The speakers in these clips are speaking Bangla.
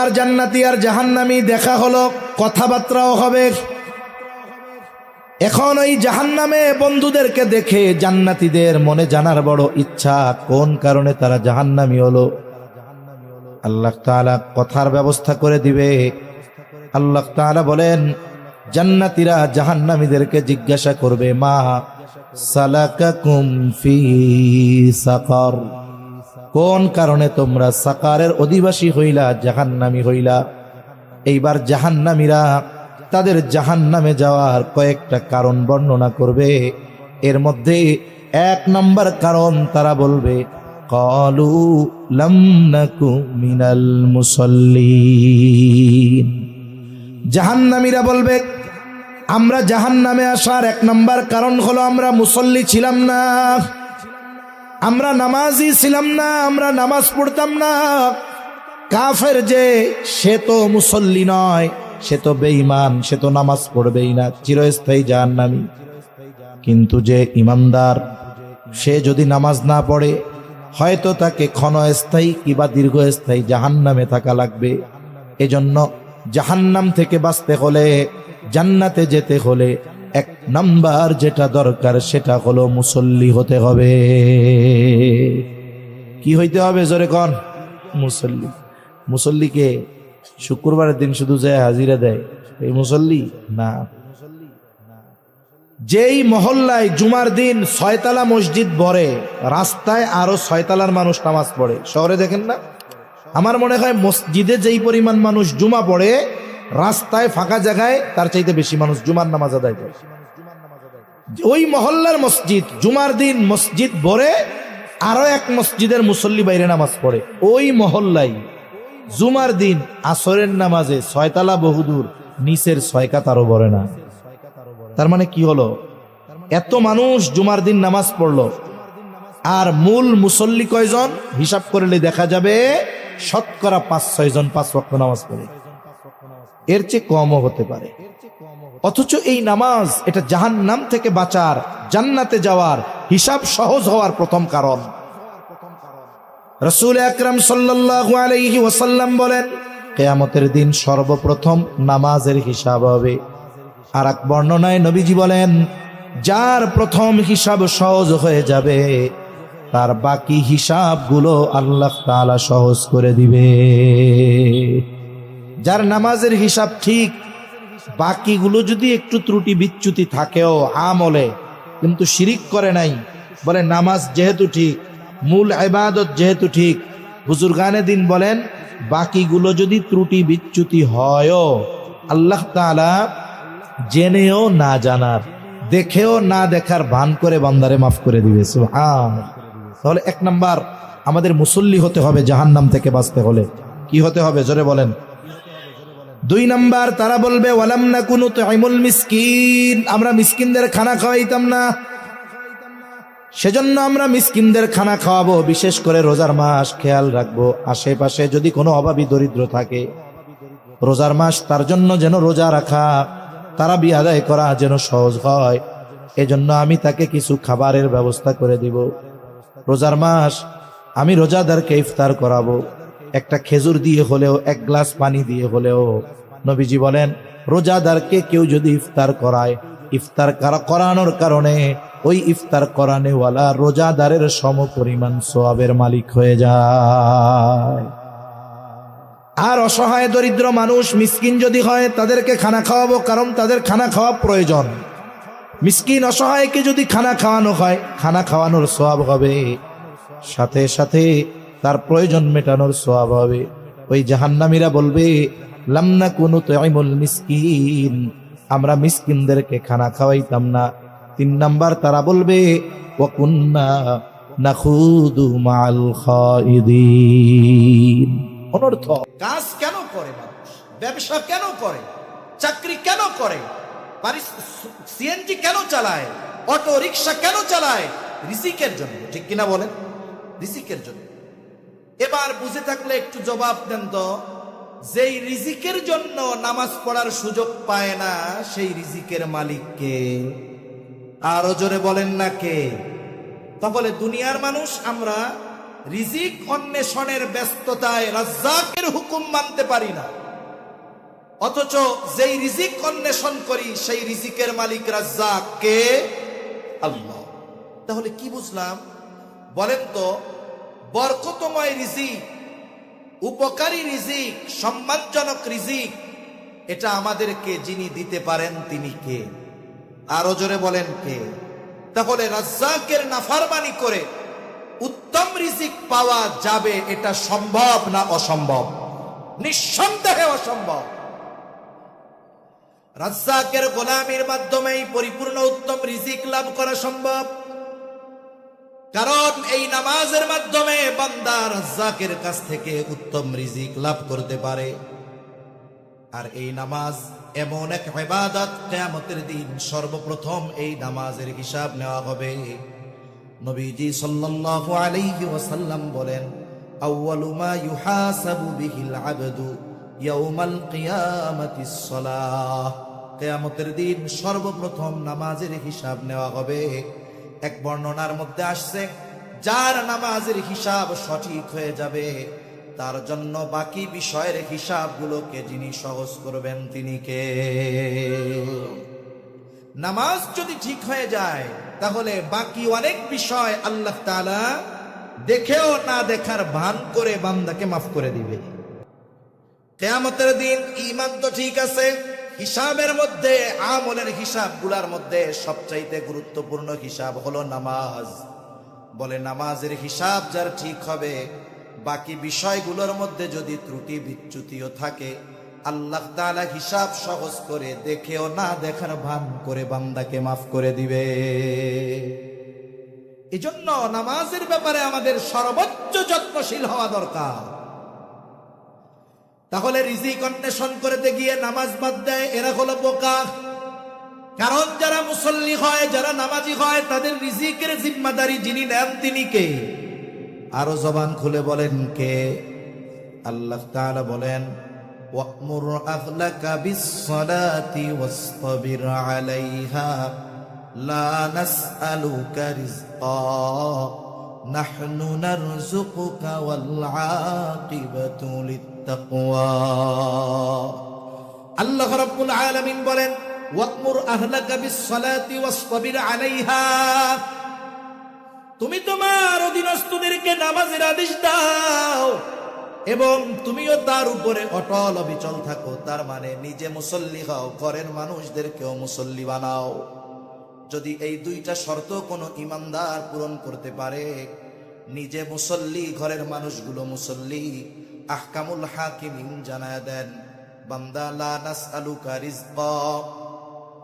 এবার জান্নাতি আর জাহান্নামী দেখা হলো, কথাবার্তাও হবে। এখন ওই জাহান্নামে বন্ধুদেরকে দেখে জান্নাতীদের মনে জানার বড় ইচ্ছা, কোন কারণে তারা জাহান্নামী হলো। আল্লাহ তাআলা কথার ব্যবস্থা করে দিবে। আল্লাহ তাআলা বলেন, জান্নাতীরা জাহান্নামীদেরকে জিজ্ঞাসা করবে, মা সালাকাকুম ফি সাকার, কোন কারণে তোমরা সাকারের অধিবাসী হইলা, জাহান্নামী হইলা। এইবার জাহান্নামীরা তাদের জাহান্নামে যাওয়ার কয়েকটা কারণ বর্ণনা করবে। এর মধ্যে 1 নম্বর কারণ তারা বলবে, ক্বালু লাম নাকু মিনাল মুসাল্লিন। জাহান্নামীরা বলবে, আমরা জাহান্নামে আসার 1 নম্বর কারণ হলো আমরা মুসল্লি ছিলাম না, আমরা নামাজি ছিলাম না, আমরা নামাজ পড়তাম না। কাফের যে সে তো মুসল্লি নয়, সে তো বেঈমান, সে তো নামাজ পড়বেই না, চিরস্থায়ী জাহান্নামী। কিন্তু যে ইমানদার, সে যদি নামাজ না পড়ে, হয়তো তাকে ক্ষণস্থায়ী কিংবা দীর্ঘস্থায়ী জাহান্নামে থাকা লাগবে। এজন্য জাহান্নাম থেকে বাঁচতে হলে, জান্নাতে যেতে হলে 1 নাম্বার যেটা দরকার সেটা হলো মুসল্লি হতে হবে। কি হইতে হবে জোরে কোন? মুসল্লি। মুসল্লিকে শুক্রবারের দিন শুধু যায় হাজিরা দেয় এই মুসল্লি না। যেই মহল্লায় জুমার দিন 6 তলা মসজিদ ভরে, রাস্তায় আরো 6 তলার মানুষ নামাজ পড়ে। শহরে দেখেন না? আমার মনে হয় মসজিদে যেই পরিমাণ মানুষ জুমা পড়ে, রাস্তায় ফাঁকা জায়গায় তার চাইতে বেশি মানুষ জুমার নামাজ আদায় করে। ওই মহল্লার মসজিদ জুমার দিন মসজিদ ভরে, আরো 1 মসজিদের মুসল্লি বাইরে নামাজ পড়ে। ওই মহল্লায় জুমার দিন আসরের নামাজে 6 তলা বহুদূর, নিচের 6 কাতারও ভরে না। তার মানে কি হলো? এত মানুষ জুমার দিন নামাজ পড়লো, আর মূল মুসল্লি কয়জন হিসাব করলে দেখা যাবে শতকরা 5-6 জন 5 ওয়াক্ত নামাজ পড়ে। এর চেয়ে কমও হতে পারে। অথচ এই নামাজ এটা জাহান্নাম থেকে বাঁচার, জান্নাতে যাওয়ার, হিসাব সহজ হওয়ার প্রথম কারণ। রাসূল আকরাম সাল্লাল্লাহু আলাইহি ওয়াসাল্লাম বলেন, কিয়ামতের দিন সর্বপ্রথম নামাজের হিসাব হবে। আর এক বর্ণনায় নবীজি বলেন, যার প্রথম হিসাব সহজ হয়ে যাবে, তার বাকি হিসাবগুলো আল্লাহ তাআলা সহজ করে দিবে। যার নামাজের হিসাব ঠিক, বাকিগুলো যদি একটু ত্রুটি বিচ্যুতি থাকেও আমলে, কিন্তু শিরিক করে নাই, বলে নামাজ যেহেতু ঠিক, মূল ইবাদত যেহেতু ঠিক, বুজুর্গানে দিন বলেন বাকিগুলো যদি ত্রুটি বিচ্যুতি হয়ও, আল্লাহ তাআলা জেনেও না জানার, দেখেও না দেখার ভান করে বান্দারে মাফ করে দিবে। সুবহানাল্লাহ। তাহলে 1 নাম্বার আমাদের মুসল্লি হতে হবে জাহান্নাম থেকে বাঁচতে হলে। কি হতে হবে জোরে বলেন? 2 নাম্বার তারা বলবে, ওয়ালাম নাকুনু তুইমুল মিসকিন, আমরা মিসকিনদের খানা খাওয়াইতাম না, সেজন্য আমরা মিসকিনদের খানা খাওয়াবো। বিশেষ করে রোজার মাস খেয়াল রাখবো, আশেপাশে যদি কোনো অভাবী দরিদ্র থাকে, রোজার মাস তার জন্য যেন রোজা রাখা, তারাবি আদায় করা যেন সহজ হয়, এজন্য আমি তাকে কিছু খাবারের ব্যবস্থা করে দিব। রোজার মাস আমি রোজাদারকে ইফতার করাবো, একটা খেজুর দিয়ে হলেও, 1 গ্লাস পানি দিয়ে হলেও। নবীজি বলেন, রোজাদারকে কেউ যদি ইফতার করায়, ইফতার করানোর কারণে ওই ইফতার করানেওয়ালা রোজাদারের সমপরিমাণ সওয়াবের মালিক হয়ে যায়। আর অসহায় দরিদ্র মানুষ মিসকিন যদি হয়, তাদেরকে খানা খাওয়াবো, কারণ তাদের খানা খাওয়া প্রয়োজন। মিসকিন অসহায়কে যদি খানা খাওয়ানো হয়, খানা খাওয়ানোর সওয়াব হবে, সাথে সাথে তার প্রয়োজন মেটানোর সওয়াব হবে। ওই জাহান্নামীরা বলবে, লাম নাকুনু তুইমুল মিসকিন, আমরা মিসকিনদেরকে খানা খাওয়াইতাম না। 3 নাম্বার তারা বলবে, ওয়া কুন্না নাখুদু মাআল খাইদিন। অনর্থ কাজ কেন করে মানুষ, ব্যবসা কেন করে, চাকরি কেন করে, সিএনজি কেন চালায়, অটো রিক্সা কেন চালায়? রিজিকের জন্য, ঠিক কিনা বলেন? রিজিকের জন্য। এবার বুঝে থাকলে একটু জবাব দেন তো, যেই রিজিকের জন্য নামাজ পড়ার সুযোগ পায় না, সেই রিজিকের মালিক কে? আরো জোরে বলেন না কে? তাহলে দুনিয়ার মানুষ আমরা রিজিক অন্বেষণের ব্যস্ততায় রাজ্জাকের হুকুম মানতে পারি না, অথচ যেই রিজিক অন্বেষণ করি সেই রিজিকের মালিক রাজ্জাক কে? আল্লাহ। তাহলে কি বুঝলাম বলেন তো? বরকতময় রিজিক, উপকারী রিজিক, সম্মানজনক রিজিক, এটা আমাদেরকে যিনি দিতে পারেন তিনি কে? আরো জোরে বলেন কে? তাহলে রাজ্জাকের নাফরমানি করে উত্তম রিজিক পাওয়া যাবে, এটা সম্ভব না অসম্ভব? নিঃসন্দেহে অসম্ভব। রাজ্জাকের গোলামির মাধ্যমেই পরিপূর্ণ উত্তম রিজিক লাভ করা সম্ভব, কারণ এই নামাজের মাধ্যমে বান্দা রাজ্জাকের কাছ থেকে উত্তম রিজিক লাভ করতে পারে। আর এই নামাজ এমন এক ইবাদত, কিয়ামতের দিন সর্বপ্রথম এই নামাজের হিসাব নেওয়া হবে। নবীজি সাল্লাল্লাহু আলাইহি ওয়াসাল্লাম বলেন, আউয়ালু মা ইউহাসাবু বিহিল আবদু ইয়াউমাল কিয়ামাতিস সালাহ। কিয়ামতের দিন সর্বপ্রথম নামাজের হিসাব নেওয়া হবে। এক বর্ণনার মধ্যে আসছে, যার নামাজের হিসাব সঠিক হয়ে যাবে তার জন্য বাকি বিষয়ের হিসাবগুলোকে যিনি সহজ করবেন তিনি কে? নামাজ যদি ঠিক হয়ে যায় তাহলে বাকি অনেক বিষয় আল্লাহ তাআলা দেখেও না দেখার ভান করে বান্দাকে মাফ করে দিবে। কিয়ামতের দিন ঈমান তো ঠিক আছে, হিসাবের মধ্যে, আমলের হিসাবগুলোর মধ্যে সবচাইতে গুরুত্বপূর্ণ হিসাব হলো নামাজ। বলে নামাজের হিসাব যার ঠিক হবে, বাকি বিষয়গুলোর মধ্যে যদি ত্রুটি বিচ্যুতিও থাকে আল্লাহ তাআলা হিসাব সহজ করে দেখেও না দেখার ভান করে বান্দাকে মাফ করে দিবে। এজন্য নামাজের ব্যাপারে আমাদের সর্বোচ্চ যত্নশীল হওয়া দরকার। তাহলে রিজিক অন্বেষণ করতে গিয়ে নামাজ বাদ দেয়, এরা হলো বোকা। কারণ যারা মুসল্লি হয়, যারা নামাজি হয়, তাদের রিজিকের জিম্মাদারি যিনি নেন তিনি কে? আরো জবান খুলে বলেন কে? আল্লাহ তাআলা বলেন, ওয়া'মুর আহলাকা বিস-সালাতি ওয়াসতাবির আলাইহা লা নাসআলুকা রিজকা নাহনু নারযুকুকা ওয়াল আকিবাতু লিত-তাকওয়া। আল্লাহ রাব্বুল আলামিন বলেন, ওয়া'মুর আহলাকা বিস-সালাতি ওয়াসতাবির আলাইহা, তুমি তোমার অধীনস্থদেরকে নামাজের আদেশ দাও এবং তুমিও তার উপরে অটল অবিচল থাকো। তার মানে নিজে মুসল্লি হও, ঘরের মানুষদেরকেও মুসল্লি বানাও। যদি এই দুইটা শর্ত কোনো ইমানদার পূরণ করতে পারে, নিজে মুসল্লি, ঘরের মানুষগুলো মুসল্লি, আহকামুল হাকিমিন জানায় দেন, বান্দা লা নাসআলুকা রিজকা,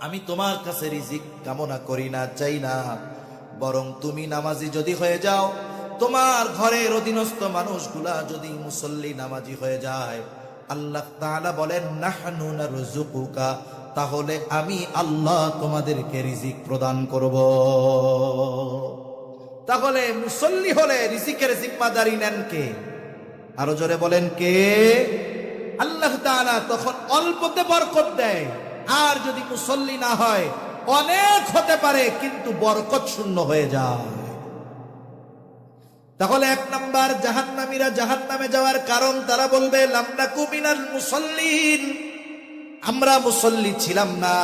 আমি তোমার কাছে রিজিক কামনা করি না, চাই না, বরং তুমি নামাজি যদি হয়ে যাও, তোমার ঘরের অধীনস্থ মানুষগুলা যদি মুসল্লি নামাজি হয়ে যায়, আল্লাহ তাআলা বলেন নাহনু নারযুকুকা, তাহলে আমি আল্লাহ তোমাদেরকে রিজিক প্রদান করব। তাহলে মুসল্লি হলে রিজিকের জিম্মাদারি নেন কে? আরো জোরে বলেন কে? আল্লাহ তাআলা তখন অল্পতে বরকত দেয়। আর যদি মুসল্লি না হয়, অনেক হতে পারে কিন্তু বরকত শূন্য হয়ে যায়। তাহলে এক নাম্বার, জাহান্নামীরা জাহান্নামে যাওয়ার কারণ, তারা বলবে লাম নাকু মিনাল মুসাল্লিন, আমরা মুসল্লি ছিলাম না,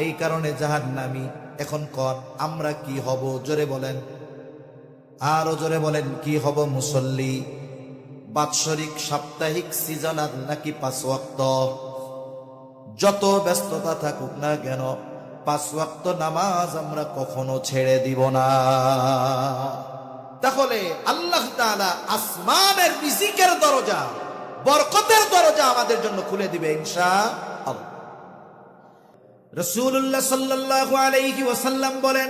এই কারণে জাহান্নামী। এখন কর আমরা কি হব? জোরে বলেন, আরো জোরে বলেন, কি হব? মুসল্লি। বাৎসরিক, সাপ্তাহিক, সিজনাল নাকি 5 ওয়াক্ত? যত ব্যস্ততা থাকুক না কেন 5 ওয়াক্ত নামাজ আমরা কখনো ছেড়ে দিব না। তাহলে আল্লাহ তাআলা আসমানের রিজিকের দরজা, বরকতের দরজা আমাদের জন্য খুলে দিবে ইনশাআল্লাহ। রাসূলুল্লাহ সাল্লাল্লাহু আলাইহি ওয়াসাল্লাম বলেন,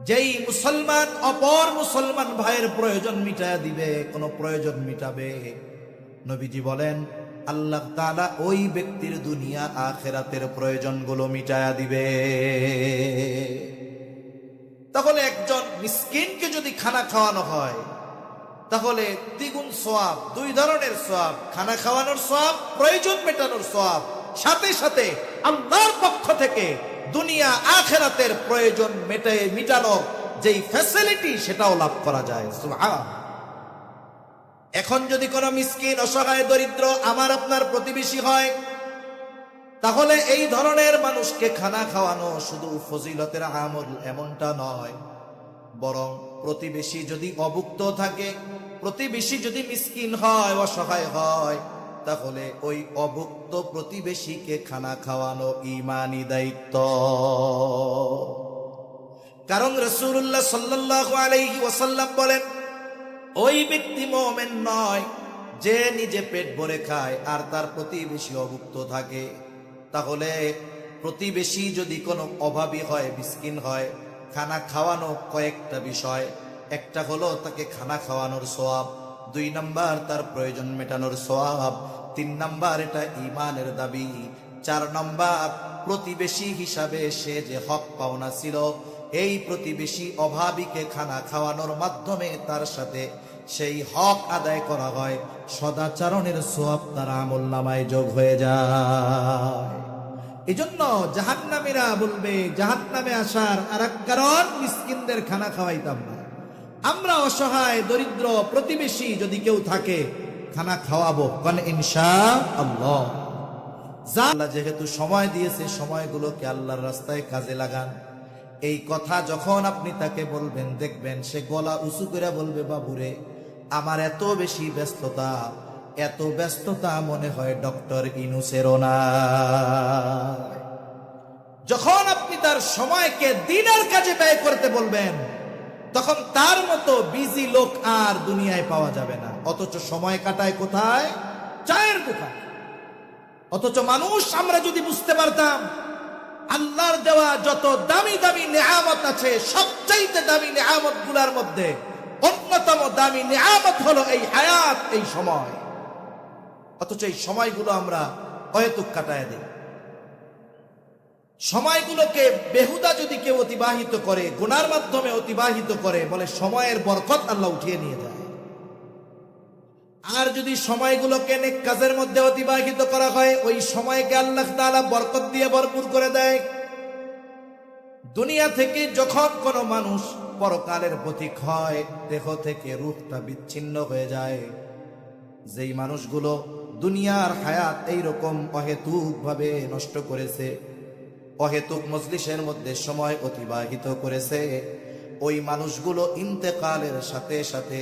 যেই মুসলমান অপর মুসলমান ভাইয়ের প্রয়োজন মিটায়া দিবে, কোন প্রয়োজন মিটাবে, নবীজি বলেন আল্লাহ তাআলা ওই ব্যক্তির দুনিয়া আখিরাতের প্রয়োজনগুলো মিটায়া দিবে। তাহলে একজন মিসকিনকে যদি খানা খাওয়ানো হয়, তাহলে দ্বিগুণ সওয়াব, 2 ধরনের সওয়াব, খানা খাওয়ানোর সওয়াব, প্রয়োজন মেটানোর সওয়াব, সাথে সাথে আল্লাহর পক্ষ থেকে দুনিয়া আখিরাতের প্রয়োজন মিটানো যেই ফ্যাসিলিটি সেটাও লাভ করা যায়। সুবহানাল্লাহ। এখন যদি কোনো মিসকিন, অসহায়, দরিদ্র আমার আপনার প্রতিবেশী হয়, তাহলে এই ধরনের মানুষকে খানা খাওয়ানো শুধু ফজিলতের আমল এমনটা নয়, বরং প্রতিবেশী যদি অভুক্ত থাকে, প্রতিবেশী যদি মিসকিন হয়, অসহায় হয়, তাহলে ওই অভুক্ত প্রতিবেশীকে খানা খাওয়ানো ঈমানি দায়িত্ব। কারণ রাসূলুল্লাহ সাল্লাল্লাহু আলাইহি ওয়াসাল্লাম বলেন, ওই ব্যক্তি মুমিন নয় যে নিজে পেট ভরে খায় আর তার প্রতিবেশী অভুক্ত থাকে। তাহলে প্রতিবেশী যদি কোনো অভাবী হয়, মিসকিন হয়, খানা খাওয়ানো কয়েকটা বিষয়। একটা হলো তাকে খানা খাওয়ানোর সওয়াব, 2 নাম্বার তার প্রয়োজন মেটানোর সওয়াব, 3 নাম্বার এটা ঈমানের দাবি, 4 নাম্বার প্রতিবেশী হিসাবে সে যে হক পাওনা ছিল, এই প্রতিবেশী অভাবীকে খানা খাওয়ানোর মাধ্যমে তার সাথে সেই হক আদায় করা হয়, সদাচরণের সওয়াব তার আমলনামায় যোগ হয়ে যায়। এজন্য জাহান্নামীরা বলবে, জাহান্নামে আসার আরেক কারণ মিসকিনদের খানা খাওয়াইতাম না। আমরা অসহায়, দরিদ্র প্রতিবেশী যদি কেউ থাকে, খানা খাওয়াবো কারণ ইনশাআল্লাহ। আল্লাহ যেহেতু সময় দিয়েছে, সময়গুলোকে আল্লাহর রাস্তায় কাজে লাগান। এই কথা যখন আপনি তাকে বলবেন, দেখবেন সে গলা উঁচু করে বলবে, বাবুরে আমার এত বেশি ব্যস্ততা, এত ব্যস্ততা মনে হয় ডক্টর ইউনূসেরও না। যখন আপনি তার সময়কে দিনের কাজে ব্যয় করতে বলবেন, তখন তার মতো বিজি লোক আর দুনিয়ায় পাওয়া যাবে না। অথচ সময় কাটায় কোথায়? চায়ের দোকান। অথচ মানুষ, আমরা যদি বুঝতে পারতাম আল্লাহর দেওয়া যত দামি দামি নেয়ামত আছে, সবচাইতে দামি নেয়ামত গুলার মধ্যে অন্যতম দামি নেয়ামত হলো এই হায়াত, এই সময়। অথচ এই সময়গুলো আমরা অহেতুক কাটায় দিই। সময়গুলোকে বেহুদা যদি কেউ অতিবাহিত করে, গুনার মাধ্যমে অতিবাহিত করে, বলে সময়ের বরকত আল্লাহ উঠিয়ে নিয়ে যায়। আর যদি সময়গুলোকে নেক কাজের মধ্যে অতিবাহিত করা হয়, ওই সময়কে আল্লাহ তাআলা বরকত দিয়ে ভরপুর করে দেয়। দুনিয়া থেকে যখন কোনো মানুষ পরকালের পথিক হয়, দেহ থেকে রূহটা বিচ্ছিন্ন হয়ে যায়। যেই মানুষগুলো দুনিয়ার হায়াত এইরকম অহেতুক ভাবে নষ্ট করেছে, অহেতুক মজলিসের মধ্যে সময় অতিবাহিত করেছে, ওই মানুষগুলো ইন্তেকালের সাথে সাথে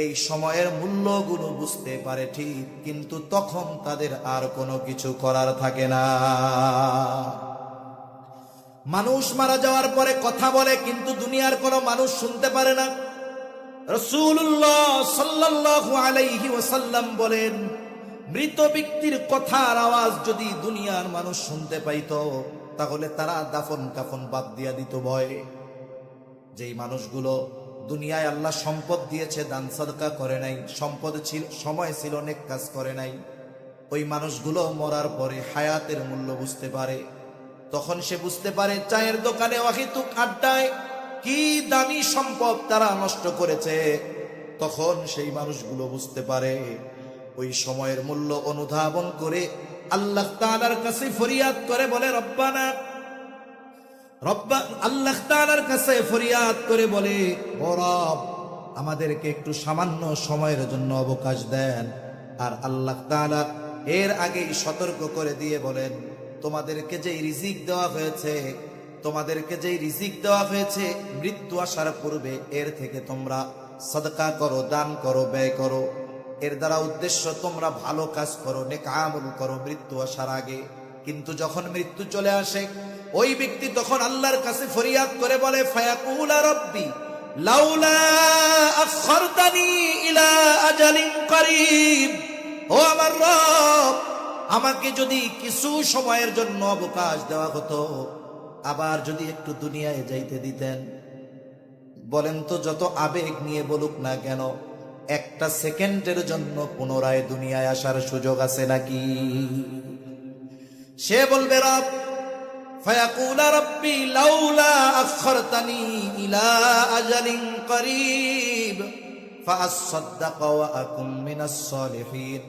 এই সময়ের মূল্যগুলো বুঝতে পারে ঠিক, কিন্তু তখন তাদের আর কোনো কিছু করার থাকে না। মানুষ মারা যাওয়ার পরে কথা বলে, কিন্তু দুনিয়ার কোনো মানুষ শুনতে পারে না। রাসূলুল্লাহ সাল্লাল্লাহু আলাইহি ওয়াসাল্লাম বলেন, মৃত ব্যক্তির কথার আওয়াজ যদি দুনিয়ার মানুষ শুনতে পাইতো, তাহলে তারা দাফন কাফন বাদ দিয়া দিত ভয়ে। যেই মানুষগুলো দুনিয়ায় আল্লাহ সম্পদ দিয়েছে, দান সাদকা করে নাই, সম্পদ ছিল, সময় ছিল, নেক কাজ করে নাই, ওই মানুষগুলো মরার পরে হায়াতের মূল্য বুঝতে পারে। তখন সে বুঝতে পারে চায়ের দোকানে অহেতুক আড্ডায় কি দামি সম্পদ তারা নষ্ট করেছে। তখন সেই মানুষগুলো বুঝতে পারে, ওই সময়ের মূল্য অনুধাবন করে আল্লাহ তাআলার কাছে ফরিয়াদ করে, বলে রব্বানা, আল্লাহ তাআলার কাছে ফরিয়াদ করে বলে, ও রব, আমাদেরকে একটু সামান্য সময়ের জন্য অবকাশ দেন। আর আল্লাহ তাআলা এর আগেই সতর্ক করে দিয়ে বলেন, তোমাদেরকে যেই রিজিক দেওয়া হয়েছে, তোমাদেরকে যেই রিজিক দেওয়া হয়েছে মৃত্যু আসার পূর্বে, এর থেকে তোমরা সাদকা করো, দান করো, ব্যয় করো। এর দ্বারা উদ্দেশ্য তোমরা ভালো কাজ করো, নেক আমল করো মৃত্যু আসার আগে। কিন্তু যখন মৃত্যু চলে আসে, ওই ব্যক্তি তখন আল্লাহর কাছে ফরিয়াদ করে বলে, ফায়াকুলা রব্বি লাউলা আখখারতানি ইলা আজালিন করিব, ও আমার রব, আমাকে যদি কিছু সময়ের জন্য অবকাশ দেওয়া হতো, আবার যদি একটু দুনিয়ায় যাইতে দিতেন। বলেন তো, যত আবেগ নিয়ে বলুক না কেন, একটা সেকেন্ডের জন্য পুনরায় দুনিয়ায় আসার সুযোগ আছে নাকি? সে বলবে রব, ফায়াকুলা রব্বি লাউলা আখখারতানি ইলা আজালিন করিব ফাআসাদদাকা ওয়া আকুম মিনাস সালিহিন।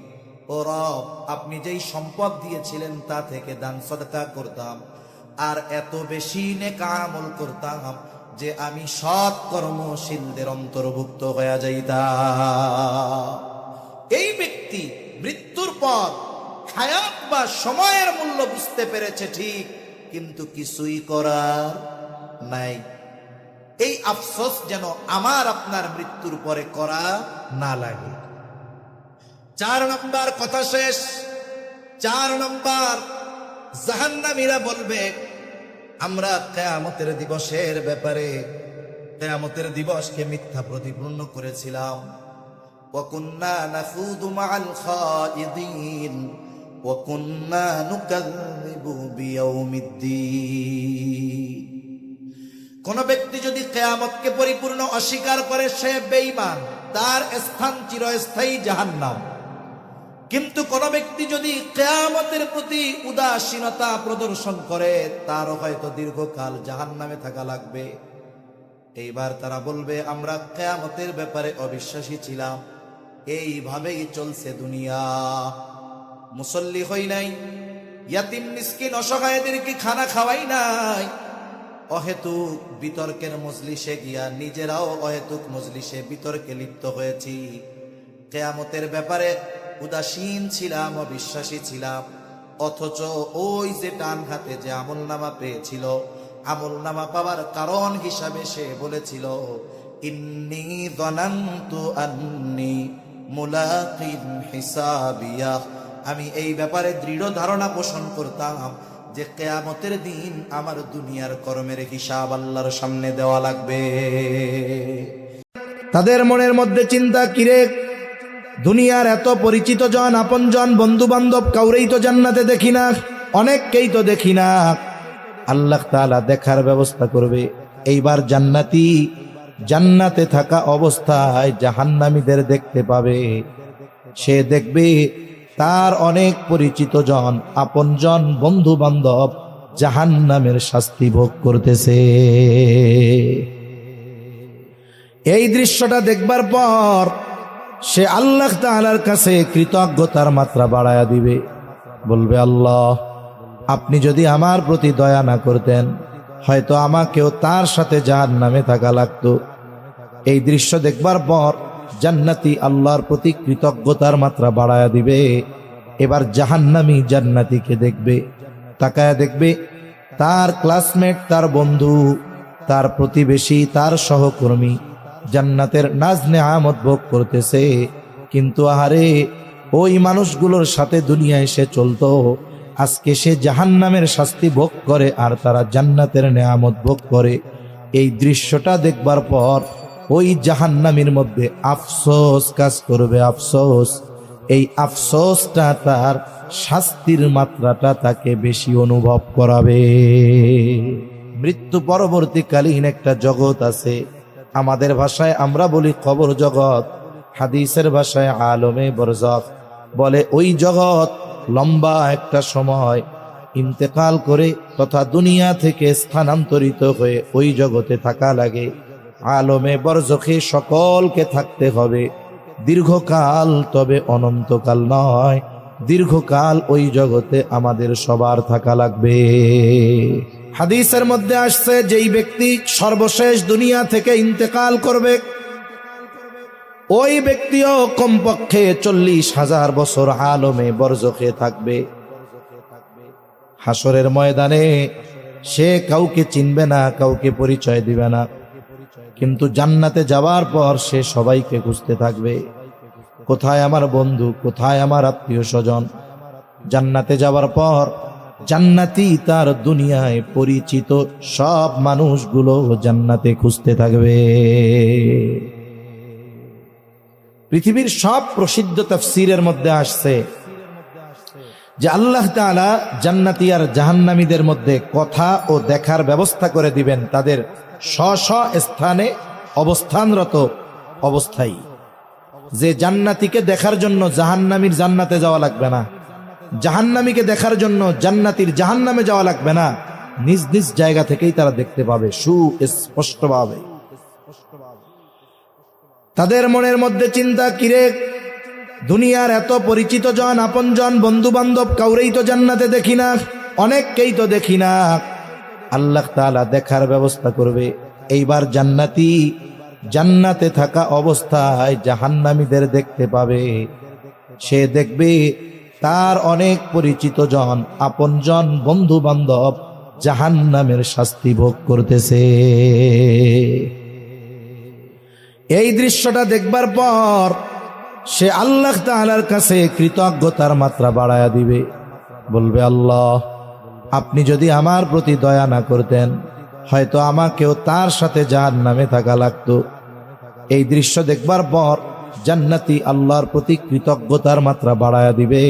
ও রব, আপনি যেই সম্পদ দিয়েছিলেন তা থেকে দান সাদকা করতাম, আর এত বেশি নেক আমল করতাম, যে আমি সৎ কর্মশীলদের অন্তর্ভুক্ত হয়ে যাইতাম। এই ব্যক্তি মৃত্যুর পর হায়াত বা সময়ের মূল্য বুঝতে পেরেছে ঠিক, কিন্তু কিছুই করার নাই। এই আফসোস যেন আমার আপনার মৃত্যুর পরে করা না লাগে। 4 নম্বর কথা শেষ। 4 নম্বর, জাহান্নামীরা বলবে আমরা কিয়ামতের দিবসের ব্যাপারে কিয়ামতের দিবসকে মিথ্যা প্রতিপন্ন করেছিলাম। ওয়া কুন্না নাখুদু মাআল খাইদিন ওয়া কুন্না নুকাযযিবু বিয়াউমিদ্দিন। কোন ব্যক্তি যদি কিয়ামতকে পরিপূর্ণ অস্বীকার করে সে বেঈমান, তার স্থান চিরস্থায়ী জাহান্নাম। কিন্তু কোন ব্যক্তি যদি কিয়ামতের প্রতি উদাসীনতা প্রদর্শন করে তারও হয়তো দীর্ঘকাল জাহান্নামে থাকা লাগবে। এইবার তারা বলবে আমরা কিয়ামতের ব্যাপারে অবিশ্বাসী ছিলাম, এইভাবেই চলছে দুনিয়া। মুসল্লি হই নাই, ইয়াতিম মিসকিন অসহায়দেরকে খানা খাওয়াই নাই, অহেতুক বিতর্কের মজলিসে গিয়া নিজেরাও অহেতুক মজলিসে বিতর্কে লিপ্ত হয়েছি। কিয়ামতের ব্যাপারে উদাসীন ছিলাম, অবিশ্বাসী ছিলাম, অথচ ওই যে ডান হাতে যে আমলনামা পেয়েছিল, আমলনামা পাওয়ার কারণ হিসাবে সে বলেছিল ইন্নী যানানতু আন্নী মুলাকিন হিসাবিয়া। আমি এই ব্যাপারে দৃঢ় ধারণা পোষণ করতাম যে কিয়ামতের দিন আমার দুনিয়ার কর্মের হিসাব আল্লাহর সামনে দেওয়া লাগবে। তাদের মনের মধ্যে চিন্তা, কিরে দুনিয়ার এত পরিচিত জন, আপন জন, বন্ধু বান্ধব কাউরেই তো জান্নাতে দেখি না, অনেককেই তো দেখি না। আল্লাহ তাআলা দেখার ব্যবস্থা করবে। এইবার জান্নাতে থাকা অবস্থায় জাহান্নামীদের দেখতে পাবে। সে দেখবে তার অনেক পরিচিত জন, আপন জন, বন্ধু বান্ধব জাহান্নামের শাস্তি ভোগ করতেছে। এই দৃশ্যটা দেখবার পর সে আল্লাহ তাআলার কাছে কৃতজ্ঞতার মাত্রা বাড়ায়া দিবে, বলবে আল্লাহ আপনি যদি আমার প্রতি দয়া না করতেন হয়তো আমাকেও তার সাথে জাহান্নামে থাকা লাগতো। এই দৃশ্য দেখবার পর জান্নাতি আল্লাহর প্রতি কৃতজ্ঞতার মাত্রা বাড়ায়া দিবে। এবার জাহান্নামী জান্নাতীকে দেখবে, তাকায়া দেখবে তার ক্লাসমেট, তার বন্ধু, তার প্রতিবেশী, তার সহকর্মী জান্নাতের নাজ নেয়ামত ভোগ করতেছে। কিন্তু আহারে ওই মানুষগুলোর সাথে দুনিয়ায় সে চলতো, আজকে সে জাহান্নামের শাস্তি ভোগ করে আর তারা জান্নাতের নেয়ামত ভোগ করে। এই দৃশ্যটা দেখবার পর ওই জাহান্নামীর মধ্যে আফসোস কাজ করবে, আফসোস। এই আফসোসটা তার শাস্তির মাত্রাটা তাকে বেশি অনুভব করাবে। মৃত্যু পরবর্তীকালীন একটা জগৎ আছে, আমাদের ভাষায় আমরা বলি কবর জগৎ, হাদিসের ভাষায় আলমে বরজাখ বলে। ওই জগৎ লম্বা একটা সময় ইন্তেকাল করে তথা দুনিয়া থেকে স্থানান্তরিত হয়ে ওই জগতে থাকা লাগে। আলমে বরজখে সকলকে থাকতে হবে দীর্ঘকাল, তবে অনন্তকাল নয়, দীর্ঘকাল ওই জগতে আমাদের সবার থাকা লাগবে। হাদিসের মধ্যে আসছে যেই ব্যক্তি সর্বশেষ দুনিয়া থেকে ইন্তেকাল করবে ওই ব্যক্তিও কমপক্ষে 40,000 বছর আলমে বরজখে থাকবে। হাসরের ময়দানে সে কাউকে চিনবে না, কাউকে পরিচয় দিবে না, কিন্তু জান্নাতে যাওয়ার পর সে সবাইকে খুঁজতে থাকবে, কোথায় আমার বন্ধু, কোথায় আমার আত্মীয় স্বজন। জান্নাতে যাওয়ার পর জান্নাতি তার দুনিয়ায় পরিচিত সব মানুষগুলো জান্নাতে খুঁজতে থাকবে। পৃথিবীর সব প্রসিদ্ধ তাফসীরের মধ্যে আসছে যে আল্লাহ তাআলা জান্নাতি আর জাহান্নামীদের মধ্যে কথা ও দেখার ব্যবস্থা করে দিবেন তাদের স্ব স্থানে অবস্থানরত অবস্থায়। যে জান্নাতীকে দেখার জন্য জাহান্নামীর জান্নাতে যাওয়া লাগবে না, জাহান্নামীকে দেখার জন্য জান্নাতীর জাহান্নামে যাওয়া লাগবে না, নিজ নিজ জায়গা থেকেই তারা দেখতে পাবে সুস্পষ্টভাবে। তাদের মনের মধ্যে চিন্তা, কিরে দুনিয়ার এত পরিচিত জন, আপন জন, বন্ধু বান্ধব কাউরেই তো জান্নাতে দেখি না, অনেককেই তো দেখি না। আল্লাহ তাআলা দেখার ব্যবস্থা করবে। এইবার জান্নাতি জান্নাতে থাকা অবস্থায় জাহান্নামীদের দেখতে পাবে। সে দেখবে তার অনেক পরিচিত জন, আপনজন, বন্ধু বান্ধব জাহান্নামের শাস্তি ভোগ করতেছে। এই দৃশ্যটা দেখবার পর সে আল্লাহ তাআলার কাছে কৃতজ্ঞতার মাত্রা বাড়ায়া দিবে, বলবে, আল্লাহ, আপনি যদি আমার প্রতি দয়া না করতেন হয়তো আমাকেও তার সাথে জাহান্নামে থাকা লাগতো। এই দৃশ্য দেখবার পর জান্নাতি আল্লাহর প্রতি কৃতজ্ঞতার মাত্রা বাড়ায়া দিবে।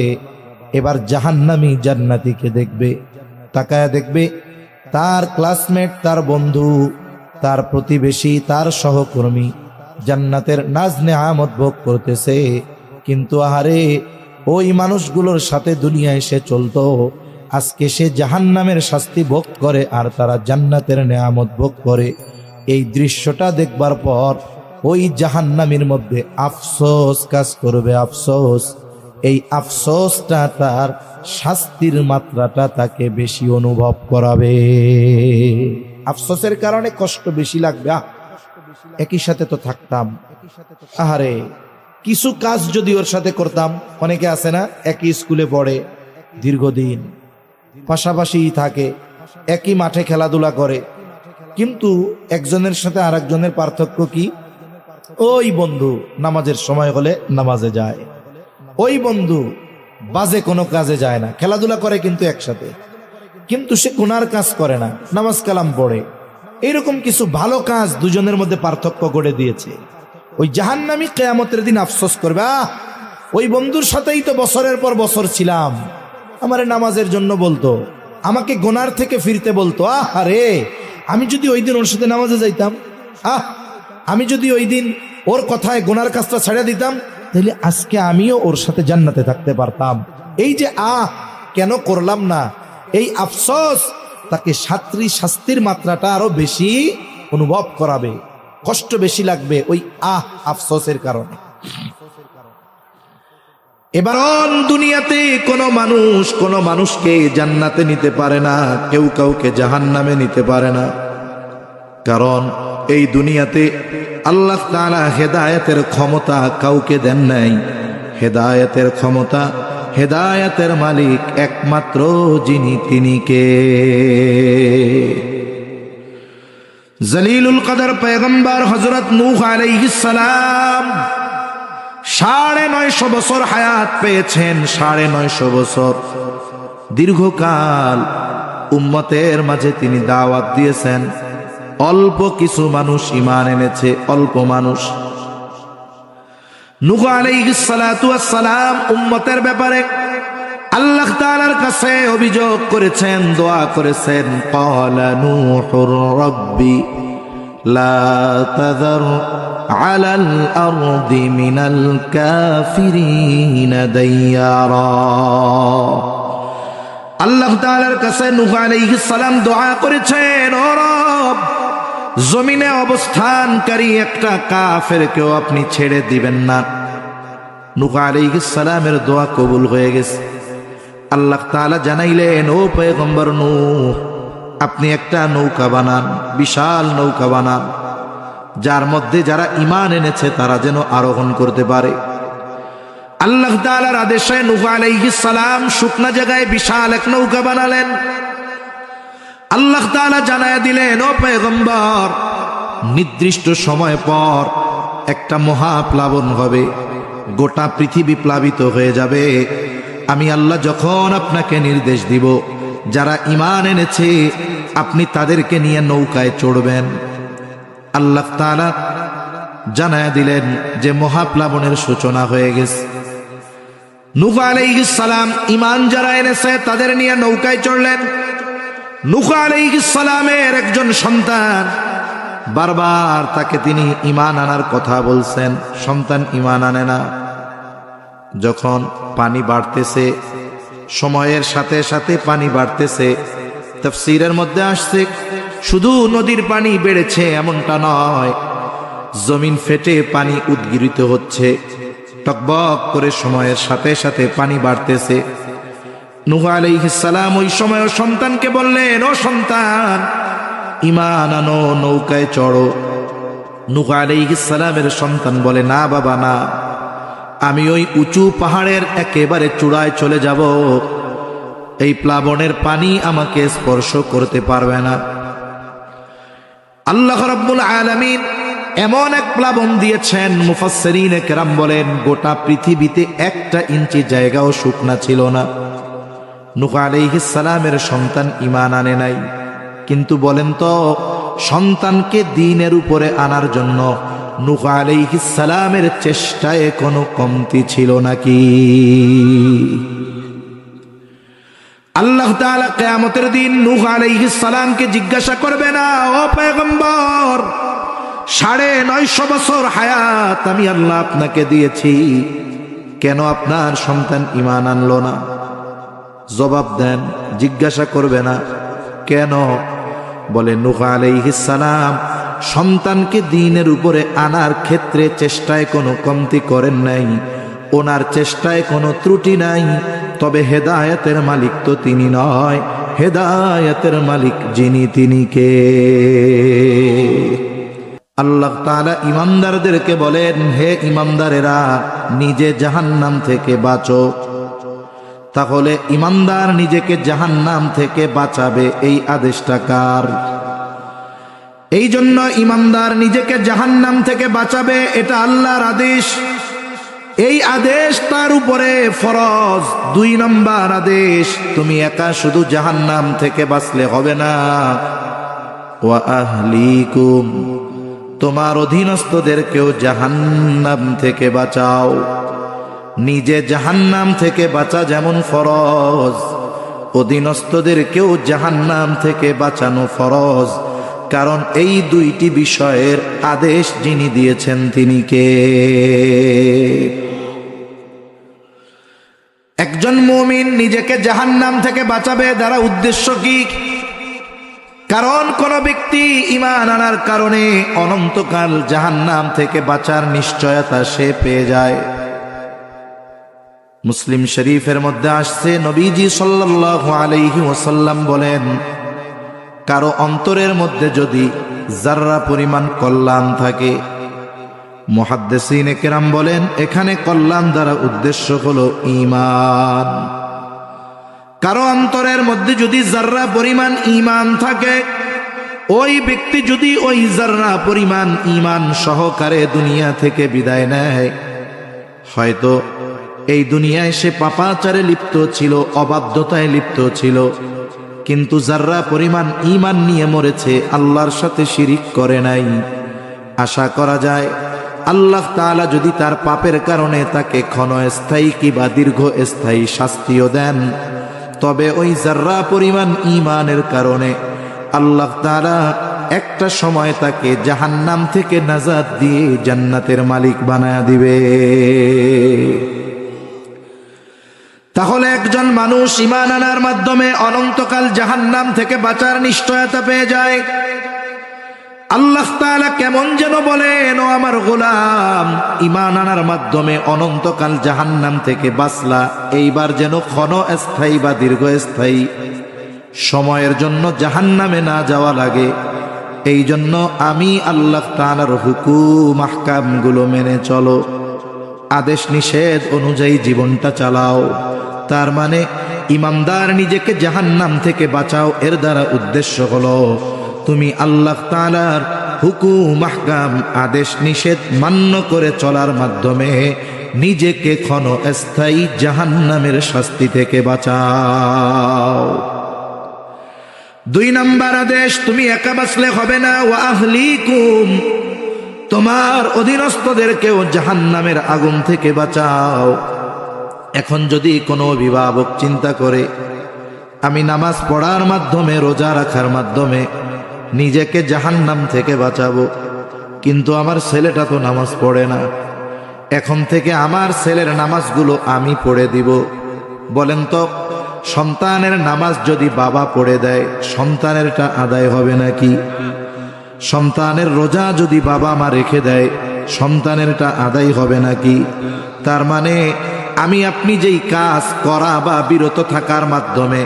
এবার জাহান্নামী জান্নাতীকে দেখবে, তাকায়া দেখবে তার ক্লাসমেট, তার বন্ধু, তার প্রতিবেশী, তার সহকর্মী জান্নাতের নাজ নেয়ামত ভোগ করতেছে। কিন্তু আহারে, ওই মানুষগুলোর সাথে দুনিয়ায় সে চলতো, আজকে সে জাহান্নামের শাস্তি ভোগ করে আর তারা জান্নাতের নেয়ামত ভোগ করে। এই দৃশ্যটা দেখবার পর ওই জাহান্নামীর মধ্যে আফসোস কাজ করবে, আফসোস। এই আফসোসটা তার শাস্তির মাত্রাটা তাকে বেশি অনুভব করাবে। আফসোসের কারণে কষ্ট বেশি লাগবে। একই সাথে তো থাকতাম, আহারে, কিছু কাজ যদি ওর সাথে করতাম। অনেকে আছে না, একই স্কুলে পড়ে, দীর্ঘদিন পাশাপাশি থাকে, একই মাঠে খেলাধুলা করে, কিন্তু একজনের সাথে আর একজনের পার্থক্য কি? ওই বন্ধু নামাজের সময় হলে নামাজে যায়, ওই বন্ধু বাজে কোনো কাজে যায় না, খেলাধুলা করে কিন্তু একসাথে, কিন্তু সে গুনার কাজ করে না, নামাজ কালাম পড়ে। এইরকম কিছু ভালো কাজ দুজনের মধ্যে পার্থক্য করে দিয়েছে। ওই জাহান্নামী কিয়ামতের দিন আফসোস করবে, ওই বন্ধুর সাথেই তো বছরের পর বছর ছিলাম, আমারে নামাজের জন্য বলতো, আমাকে গুনার থেকে ফিরতে বলতো, আরে আমি যদি ওই দিন ওর সাথে নামাজে যাইতাম, আমি যদি ওই দিন ওর কথায় গুনার কাজটা ছেড়ে দিতাম, তাহলে আজকে আমিও ওর সাথে জান্নাতে থাকতে পারতাম। এই যে কেন করলাম না, এই আফসোস তাকে শাস্তির মাত্রাটা আরো বেশি অনুভব করাবে, কষ্ট বেশি লাগবে ওই আফসোসের কারণে। এবার দুনিয়াতে কোনো মানুষকে জান্নাতে নিতে পারে না, কেউ কাউকে জাহান্নামে নিতে পারে না। কারণ এই দুনিয়াতে আল্লাহ তাআলা হেদায়েতের ক্ষমতা কাউকে দেন নাই। হেদায়েতের ক্ষমতা, হেদায়েতের মালিক একমাত্র যিনি, তিনি কে? জলিলুল কদর পয়গম্বর হযরত নূহ আলাইহিস সালাম 950 বছর হায়াত পেয়েছেন। 950 বছর দীর্ঘকাল উম্মতের মাঝে তিনি দাওয়াত দিয়েছেন। অল্প কিছু মানুষ ঈমান এনেছে, অল্প মানুষ। নূহ আলাইহিস সালাতু ওয়াস সালাম উম্মতের ব্যাপারে আল্লাহ তাআলার কাছে অভিযোগ করেছেন, দোয়া করেছেন, ক্বালা নূহুর রাব্বি লা তাযার আলাল আরদি মিনাল কাফিরিনা দাইয়ারা। আল্লাহ তাআলার কাছে নূহ আলাইহিস সালাম দোয়া করেছেন, ও রব, জমিনে অবস্থানকারী একটা কাফেরকেও আপনি ছেড়ে দিবেন না। নূহ আলাইহিস সালামের দোয়া কবুল হয়ে গেছে। আল্লাহ তাআলা জানাইলেন, ও পয়গম্বর নূহ, আপনি একটা নৌকা বানান, বিশাল নৌকা বানান, যার মধ্যে যারা ঈমান এনেছে তারা যেন আরোহণ করতে পারে। আল্লাহ তাআলার আদেশে নূহ আলাইহিস সালাম শুকনা জায়গায় বিশাল এক নৌকা বানালেন। আল্লাহ তাআলা জানায়া দিলেন, ও পয়গম্বর, নির্দিষ্ট সময় পর একটা মহাপ্লাবন হবে, গোটা পৃথিবী প্লাবিত হয়ে যাবে। আমি আল্লাহ যখন আপনাকে নির্দেশ দিব, যারা ঈমান এনেছে আপনি তাদেরকে নিয়ে নৌকায় চড়বেন। আল্লাহ তাআলা জানায়া দিলেন যে মহাপ্লাবনের সূচনা হয়ে গেছে। নূহ আলাইহিস সালাম ঈমান যারা এনেছে তাদের নিয়ে নৌকায় চড়লেন। নূহ আলাইহিস সালামের একজন সন্তান, বারবার তাকে তিনি ঈমান আনার কথা বলছেন, সন্তান ঈমান আনে না। যখন পানি বাড়তেছে, সময়ের সাথে সাথে পানি বাড়তেছে, তাফসীরের মধ্যে আসছে শুধু নদীর পানি বেড়েছে এমনটা নয়, জমিন ফেটে পানি উদ্গীরিত হচ্ছে, টকবক করে সময়ের সাথে সাথে পানি বাড়তেছে। নূহ আলাইহিস সালাম ওই সময় সন্তানকে বললেন, ও সন্তান, ঈমান আনো, নৌকায় চড়ো। নূহ আলাইহিস সালামের সন্তান বলে, না বাবা না, আমি ওই উঁচু পাহাড়ের একেবারে চূড়ায় চলে যাব, এই প্লাবনের পানি আমাকে স্পর্শ করতে পারবে না। আল্লাহ রাব্বুল আলামিন এমন এক প্লাবন দিয়েছেন, মুফাসসিরিনে কেরাম বলেন গোটা পৃথিবীতে 1 ইঞ্চি জায়গাও শুকনা ছিল না। নূহ আলাইহিস সালামের সন্তান ঈমান আনে নাই, কিন্তু বলেন তো সন্তানকে দ্বীনের উপরে আনার জন্য নূহ আলাইহিস সালামের চেষ্টায় কোনো কমতি ছিল নাকি? আল্লাহ তাআলা কিয়ামতের দিন নূহ আলাইহিস সালামকে জিজ্ঞাসা করবে না, ও পয়গম্বর 950 বছর হায়াত আমি আল্লাহ আপনাকে দিয়েছি, কেন আপনার সন্তান ঈমান আনলো না? জবাব দেন, জিজ্ঞাসা করবে না কেন? বলে নূহ আলাইহিস সালাম সন্তানকে দ্বীনের উপরে আনার ক্ষেত্রে চেষ্টায় কোনো কমতি করেন নাই, ওনার চেষ্টায় কোনো ত্রুটি নাই। তবে হেদায়েতের মালিক তো তিনি নয়, হেদায়েতের মালিক যিনি তিনি কে? আল্লাহ তাআলা ঈমানদারদেরকে বলেন, হে ঈমানদারেরা নিজে জাহান্নাম থেকে বাঁচো। তাহলে ঈমানদার নিজেকে জাহান্নাম থেকে বাঁচাবে, এই আদেশটা কার? এই জন্য ঈমানদার নিজেকে জাহান্নাম থেকে বাঁচাবে, এটা আল্লাহর আদেশ। এই আদেশ তার উপরে ফরজ। 2 নম্বর আদেশ, তুমি একা শুধু জাহান্নাম থেকে বাঁচলে হবে না, ওয়া আহলিকুম, তোমার অধীনস্থদেরকেও জাহান্নাম থেকে বাঁচাও। নিজে জাহান্নাম থেকে বাঁচা যেমন ফরজ, অধীনস্থদেরকেও জাহান্নাম থেকে বাঁচানো ফরজ। কারণ এই 2টি বিষয়ের আদেশ যিনি দিয়েছেন তিনি কে? একজন মুমিন নিজেকে জাহান্নাম থেকে বাঁচাবে, দ্বারা উদ্দেশ্য কি? কারণ কোন ব্যক্তি ঈমান আনার কারণে অনন্তকাল জাহান্নাম থেকে বাঁচার নিশ্চয়তা সে পেয়ে যায়। মুসলিম শরীফের মধ্যে আসছে, নবীজি সাল্লাল্লাহু আলাইহি ওয়াসাল্লাম বলেন, কারো অন্তরের মধ্যে যদি যাররা পরিমাণ কল্যাণ থাকে, মুহাদ্দিসিনে কেরাম বলেন এখানে কল্যাণ দ্বারা উদ্দেশ্য হলো ঈমান। কারো অন্তরের মধ্যে যদি যাররা পরিমাণ ঈমান থাকে, ওই ব্যক্তি যদি ওই যাররা পরিমাণ ঈমান সহকারে দুনিয়া থেকে বিদায় নেয়, হয়তো এই দুনিয়ায় সে পাপাচারে লিপ্ত ছিল, অবাধ্যতায় লিপ্ত ছিল, কিন্তু যাররা পরিমাণ ঈমান নিয়ে মরেছে, আল্লাহর সাথে শিরিক করে নাই। আশা করা যায় আল্লাহ তাআলা যদি তার পাপের কারণে তাকে ক্ষণস্থায়ী কিংবা দীর্ঘস্থায়ী শাস্তিও দেন, তবে ওই যাররা পরিমাণ ঈমানের কারণে আল্লাহ তাআলা একটা সময় তাকে জাহান্নাম থেকে নাজাত দিয়ে জান্নাতের মালিক বানায়া দিবে। তাহলে একজন মানুষ ঈমান আনার মাধ্যমে অনন্তকাল জাহান্নাম থেকে বাঁচার নিশ্চয়তা পেয়ে যায়। আল্লাহ তাআলা কেমন যেন বলেন, ও আমার গোলাম, ঈমান আনার মাধ্যমে অনন্তকাল জাহান্নাম থেকে বাঁচলা, এইবার যেন ক্ষণস্থায়ী বা দীর্ঘস্থায়ী সময়ের জন্য জাহান্নামে না যাওয়া লাগে। এই জন্য আমি আল্লাহ তাআলার হুকুম আহকামগুলো মেনে চলো, আদেশ নিষেধ অনুযায়ী জীবনটা চালাও। তার মানে ঈমানদার নিজেকে জাহান্নাম থেকে বাঁচাও, এর দ্বারা উদ্দেশ্য হলো তুমি আল্লাহ তাআলার হুকুম আহকাম আদেশ নিষেধ মান্য করে চলার মাধ্যমে নিজেকে ক্ষণস্থায়ী জাহান্নামের শাস্তি থেকে বাঁচাও। 2 নম্বর আদেশ, তুমি একা বাঁচলে হবে না, ওয়া আহলিকুম, তোমার অধীনস্থদেরকেও জাহান্নামের আগুন থেকে বাঁচাও। এখন যদি কোনো অভিভাবক চিন্তা করে আমি নামাজ পড়ার মাধ্যমে, রোজা রাখার মাধ্যমে নিজেকে জাহান্নাম থেকে বাঁচাবো, কিন্তু আমার ছেলেটা তো নামাজ পড়ে না, এখন থেকে আমার ছেলের নামাজগুলো আমি পড়ে দিব। বলেন তো, সন্তানের নামাজ যদি বাবা পড়ে দেয়, সন্তানেরটা আদায় হবে নাকি? সন্তানের রোজা যদি বাবা মা রেখে দেয়, সন্তানেরটা আদায় হবে নাকি? তার মানে আমি আপনি যেই কাজ করা বা বিরত থাকার মাধ্যমে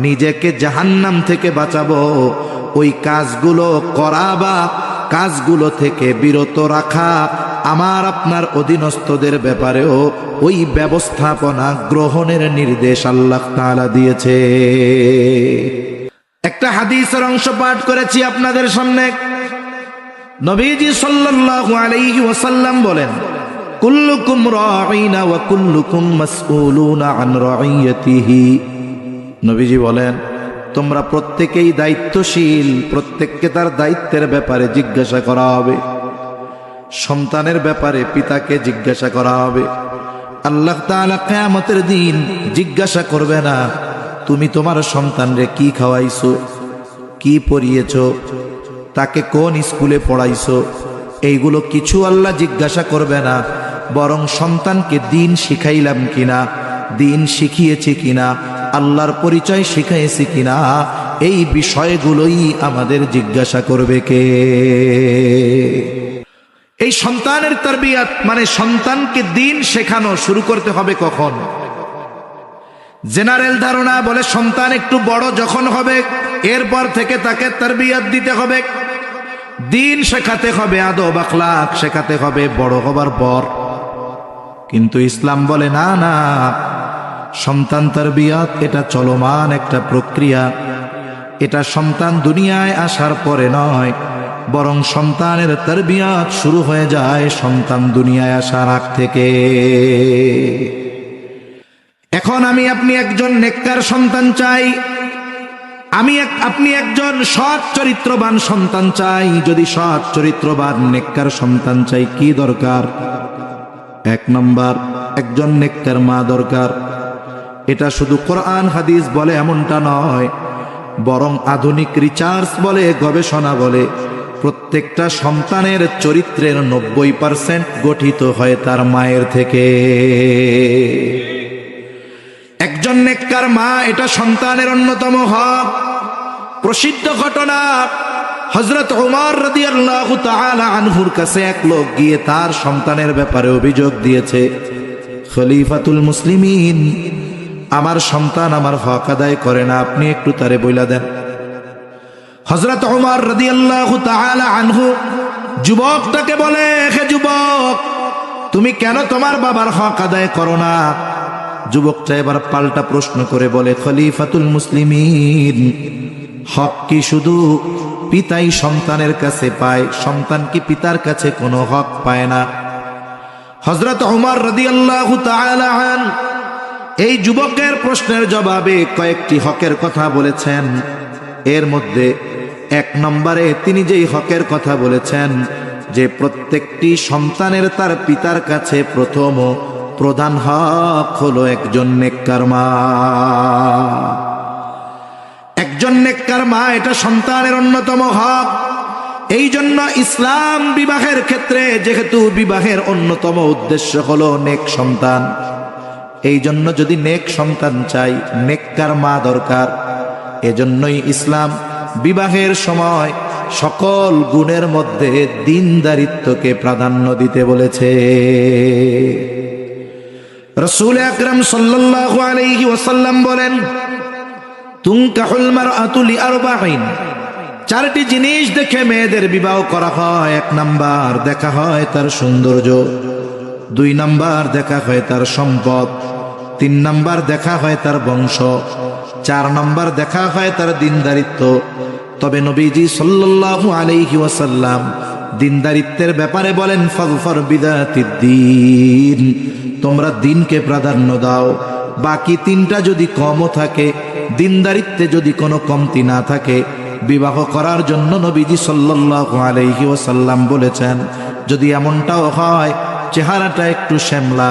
নিজেকে জাহান্নাম থেকে বাঁচাবো, ওই কাজগুলো করা বা কাজগুলো থেকে বিরত রাখা আমার আপনার অধীনস্থদের ব্যাপারেও ওই ব্যবস্থাপনা গ্রহণের নির্দেশ আল্লাহ তাআলা দিয়েছে। একটা হাদিসের অংশ পাঠ করেছি আপনাদের সামনে। নবীজি সাল্লাল্লাহু আলাইহি ওয়াসাল্লাম বলেন, কুল্লুকুম রাঈনা ওয়া কুল্লুকুম মাসউলুনা আন রাঈয়াতিহি। নবীজি বলেন, তোমরা প্রত্যেকেই দায়িত্বশীল, প্রত্যেককে তার দায়িত্বের ব্যাপারে জিজ্ঞাসা করা হবে। সন্তানের ব্যাপারে পিতাকে জিজ্ঞাসা করা হবে। আল্লাহ তাআলা কিয়ামতের দিন জিজ্ঞাসা করবে না, তুমি তোমার সন্তানরে কি খাওয়াইছো, কি পড়িয়েছো, তাকে কোন স্কুলে পড়াইছো, এইগুলো কিছু আল্লাহ জিজ্ঞাসা করবে না। বরং সন্তানকে দিন শিখাইলাম কিনা, দিন শিখিয়েছি কিনা, আল্লাহর পরিচয় শিখাইছি কিনা, এই বিষয়গুলোই আমাদের জিজ্ঞাসা করবে কে? এই সন্তানের তারবিয়াত মানে সন্তানকে দিন শেখানো শুরু করতে হবে কখন? জেনারেল ধারণা বলে সন্তান একটু বড় যখন হবে এরপর থেকে তাকে তারবিয়াত দিতে হবে, দিন শেখাতে হবে, আদব আখলাক শেখাতে হবে বড় হবার পর। কিন্তু ইসলাম বলে না না, সন্তান তারবিয়াত এটা চলমান একটা প্রক্রিয়া। এটা সন্তান দুনিয়ায় আসার পরে নয়, বরং সন্তানের তারবিয়াত শুরু হয়ে যায় সন্তান দুনিয়ায় আসার আগ থেকে। এখন আমি আপনি একজন নেককার সন্তান চাই, আপনি একজন সৎ চরিত্রবান সন্তান চাই। যদি সৎ চরিত্রবান নেককার সন্তান চাই, কি দরকার? 1 নম্বর, একজন নেককার মা দরকার। এটা শুধু কোরআন হাদিস বলে এমনটা নয়, বরং আধুনিক রিসার্চ বলে, গবেষণা বলে, প্রত্যেকটা সন্তানের চরিত্রের 90% গঠিত হয় তার মায়ের থেকে। একজন নেককার মা এটা সন্তানের অন্যতম হক। প্রসিদ্ধ ঘটনা, হযরত ওমর রাদিয়াল্লাহু তাআলা আনহুর কাছে এক লোক গিয়ে তার সন্তানের ব্যাপারে অভিযোগ দিয়েছে, খলিফাতুল মুসলিমিন, আমার সন্তান আমার হক আদায় করে না, আপনি একটু তারে বইলা দেন। হযরত ওমর রাদিয়াল্লাহু তাআলা আনহু যুবকটাকে বলে, হে যুবক, তুমি কেন তোমার বাবার হক আদায় করো না? যুবকটা এবার পাল্টা প্রশ্ন করে বলে, খলিফাতুল মুসলিমিন, হক কি শুধু পিতাই সন্তানের কাছে পায়? সন্তান কি পিতার কাছে কোনো হক পায় না? হযরত ওমর রাদিয়াল্লাহু তাআলা আনহু এই যুবকের প্রশ্নের জবাবে কয়েকটি হকের কথা বলেছেন। এর মধ্যে 1 নম্বরে তিনি যেই হকের কথা বলেছেন যে প্রত্যেকটি সন্তানের তার পিতার কাছে প্রথম ও প্রধান হক হলো একজন নেককার মা। একজন নেককার মা এটা সন্তানের অন্যতম হক। এই জন্য ইসলাম বিবাহের ক্ষেত্রে, যেহেতু বিবাহের অন্যতম উদ্দেশ্য হলো নেক সন্তান, এই জন্য যদি নেক সন্তান চাই, নেককার মা দরকার। এজন্যই ইসলাম বিবাহের সময় সকল গুণের মধ্যে দীনদারিত্বকে প্রাধান্য দিতে বলেছে। রাসূল আকরাম সাল্লাল্লাহু আলাইহি ওয়াসাল্লাম বলেন, তুনকাহুল মারআতু লিআরবাঈন, 4টি জিনিস দেখে মেয়েদের বিবাহ করা হয়। 1 নাম্বার, দেখা হয় তার সৌন্দর্য। 2 নাম্বার, দেখা হয় তার সম্পদ। 3 নাম্বার, দেখা হয় তার বংশ। 4 নাম্বার, দেখা হয় তার দীনদারিত্ব। তবে নবীজি সাল্লাল্লাহু আলাইহি ওয়াসাল্লাম দীনদারিত্বের ব্যাপারে বলেন, ফাযফার বিযাতিদ দ্বীন, তোমরা দিনকে প্রাধান্য দাও। বাকি 3টা যদি কমও থাকে, দীনদারিত্বে যদি কোনো কমতি না থাকে, বিবাহ করার জন্য নবীজি সাল্লাল্লাহু আলাইহি ওয়াসাল্লাম বলেছেন, যদি এমনটাও হয় চেহারাটা একটু শ্যামলা,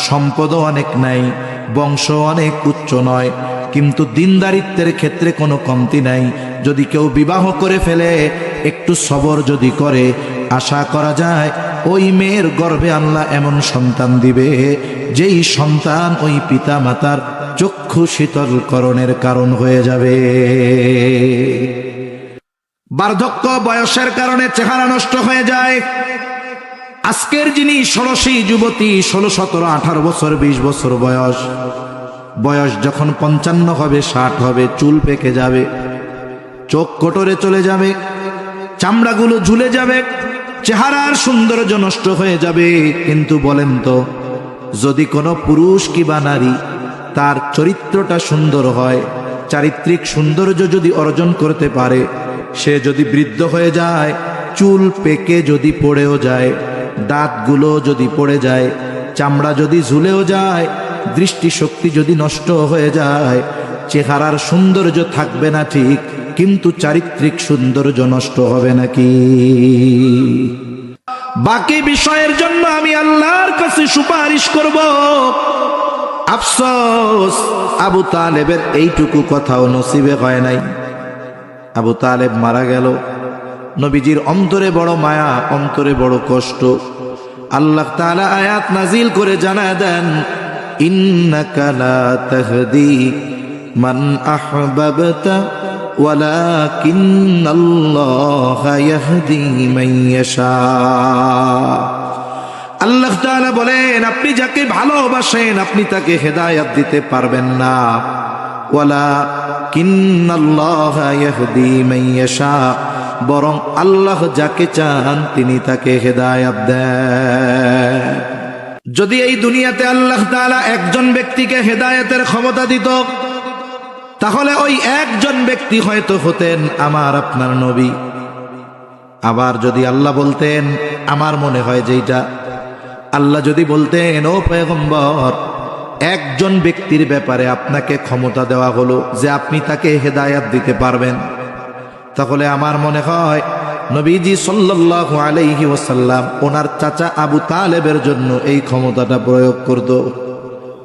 সম্পদও অনেক নাই, বংশ অনেক উচ্চ নয়, কিন্তু দীনদারিত্বের ক্ষেত্রে কোনো কমতি নাই, যদি কেউ বিবাহ করে ফেলে একটু সবর যদি করে, আশা করা যায় ওই মেয়ের গর্ভে আল্লাহ এমন সন্তান দিবে যেই সন্তান ওই পিতা মাতার চক্ষু শীতলকরণের কারণ হয়ে যাবে। বার্ধক্য বয়সের কারণে চেহারা নষ্ট হয়ে যায়। আজকের যিনি ষোড়শী যুবতী, 16, 17, 18 বছর, 20 বছর বয়স, বয়স যখন 55 হবে, 60 হবে, চুল পেকে যাবে, চোখ কোটরে চলে যাবে, চামড়াগুলো ঝুলে যাবে, চেহারার সৌন্দর্য নষ্ট হয়ে যাবে। কিন্তু বলেন তো, যদি কোনো পুরুষ কিবা নারী তার চরিত্রটা সুন্দর হয়, চারিত্রিক সৌন্দর্য যদি অর্জন করতে পারে, সে যদি বৃদ্ধ হয়ে যায়, চুল পেকে যদি পড়েও যায়, দাঁতগুলো যদি পড়ে যায়, চামড়া যদি ঝুলেও যায়, দৃষ্টিশক্তি যদি নষ্ট হয়ে যায়, চেহারার সৌন্দর্য থাকবে না ঠিক, কিন্তু চারিত্রিক সৌন্দর্য নষ্ট হবে নাকি? বাকি বিষয়ের জন্য আমি আল্লাহর কাছে সুপারিশ করব। আফসোস, আবু তালেবের এইটুকু কথাও নসিবে হয় নাই। আবু তালেব মারা গেল, নবীজির অন্তরে বড় মায়া, অন্তরে বড় কষ্ট। আল্লাহ তাআলা আয়াত নাজিল করে জানায় দেন, ইন্নাকা লা তাহদি মান আহবাবতা ওয়ালাকিন্নাল্লাহা ইয়াহদি মান ইয়াশা। আল্লাহ তাআলা বলেন, আপনি যাকে ভালোবাসেন আপনি তাকে হেদায়েত দিতে পারবেন না। ওয়ালাকিন্নাল্লাহা ইয়াহদি মান ইয়াশা, বরং আল্লাহ যাকে চান তিনি তাকে হেদায়েত দেন। যদি এই দুনিয়াতে আল্লাহ তাআলা একজন ব্যক্তিকে হেদায়েতের ক্ষমতা দিত, তাহলে ওই একজন ব্যক্তি হয়তো হতেন আমার আপনার নবী। আবার যদি আল্লাহ বলতেন, আমার মনে হয় যেটা, আল্লাহ যদি বলতেন, ও পয়গম্বর, একজন ব্যক্তির ব্যাপারে আপনাকে ক্ষমতা দেওয়া হলো যে আপনি তাকে হেদায়েত দিতে পারবেন, তাহলে আমার মনে হয় নবীজি সাল্লাল্লাহু আলাইহি ওয়াসাল্লাম ওনার চাচা আবু তালেবের জন্য এই ক্ষমতাটা প্রয়োগ করত।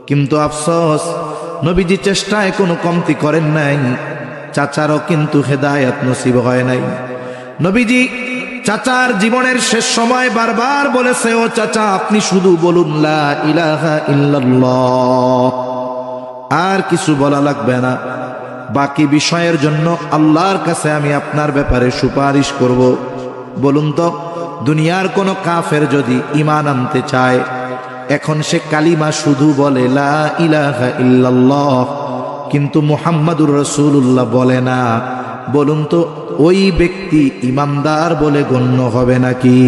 কিন্তু আফসোস, নবীজি চেষ্টায় কোনো কমতি করেন নাই, চাচারও কিন্তু হেদায়েত নসিব হয় নাই। নবীজি চাচার জীবনের শেষ সময় বারবার বলেছে, ও চাচা আপনি শুধু বলুন লা ইলাহা ইল্লাল্লাহ, আর কিছু বলা লাগবে না। বাকি বিষয়ের জন্য আল্লাহর কাছে আমি আপনার ব্যাপারে সুপারিশ করব। বলুন তো, দুনিয়ার কোনো কাফের যদি ঈমান আনতে চায়, এখন সে কালিমা শুধু বলে লা ইলাহা ইল্লাল্লাহ, কিন্তু মুহাম্মাদুর রাসূলুল্লাহ বলে না, বলুন তো ওই ব্যক্তি ঈমানদার বলে গণ্য হবে নাকি?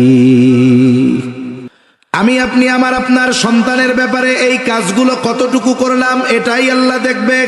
আমি আপনি আমার আপনার সন্তানের ব্যাপারে এই কাজগুলো কতটুকু করলাম, এটাই আল্লাহ দেখবে।